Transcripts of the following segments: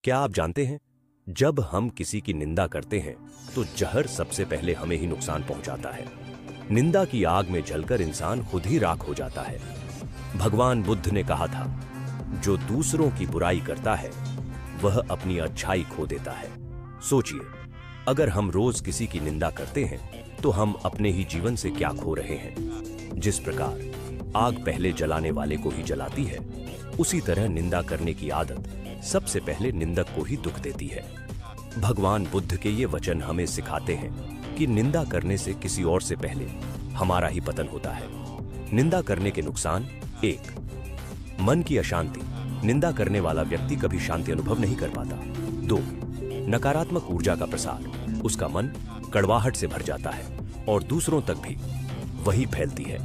क्या आप जानते हैं, जब हम किसी की निंदा करते हैं तो जहर सबसे पहले हमें ही नुकसान पहुंचाता है। निंदा की आग में जलकर इंसान खुद ही राख हो जाता है। भगवान बुद्ध ने कहा था, जो दूसरों की बुराई करता है वह अपनी अच्छाई खो देता है। सोचिए, अगर हम रोज किसी की निंदा करते हैं तो हम अपने ही जीवन से क्या खो रहे हैं। जिस प्रकार आग पहले जलाने वाले को ही जलाती है, उसी तरह निंदा करने की आदत सबसे पहले निंदक को ही दुख देती है। भगवान बुद्ध के ये वचन हमें सिखाते हैं कि निंदा करने से किसी और से पहले हमारा ही पतन होता है। निंदा करने के नुकसान: 1. मन की अशांति। निंदा करने वाला व्यक्ति कभी शांति अनुभव नहीं कर पाता। 2. नकारात्मक ऊर्जा का प्रसार। उसका मन कड़वाहट से भर जाता है और दूसरों तक भी वही फैलती है।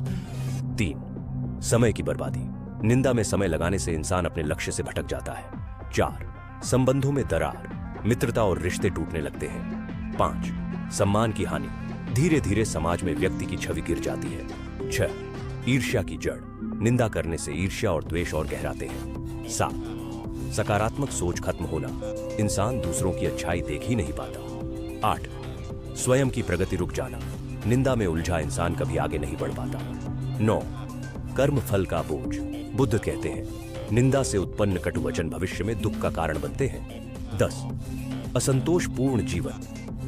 3. समय की बर्बादी। निंदा में समय लगाने से इंसान अपने लक्ष्य से भटक जाता है। 4. संबंधों में दरार। मित्रता और रिश्ते टूटने लगते हैं। 5. सम्मान की हानि। धीरे धीरे समाज में व्यक्ति की छवि गिर जाती है। 6. ईर्ष्या की जड़। निंदा करने से ईर्ष्या और द्वेष और गहराते हैं। 7. सकारात्मक सोच खत्म होना। इंसान दूसरों की अच्छाई देख ही नहीं पाता। 8. स्वयं की प्रगति रुक जाना। निंदा में उलझा इंसान कभी आगे नहीं बढ़ पाता। 9. कर्म फल का बोझ। बुद्ध कहते हैं, निंदा से उत्पन्न कटु वचन भविष्य में दुख का कारण बनते हैं। 10. असंतोषपूर्ण जीवन।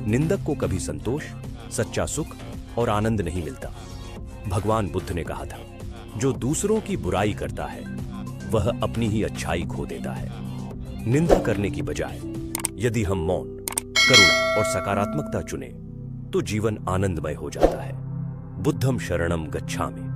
निंदक को कभी संतोष, सच्चा सुख और आनंद नहीं मिलता। भगवान बुद्ध ने कहा था, जो दूसरों की बुराई करता है वह अपनी ही अच्छाई खो देता है। निंदा करने की बजाय यदि हम मौन, करुणा और सकारात्मकता चुनें तो जीवन आनंदमय हो जाता है। बुद्धम शरणम गच्छामि।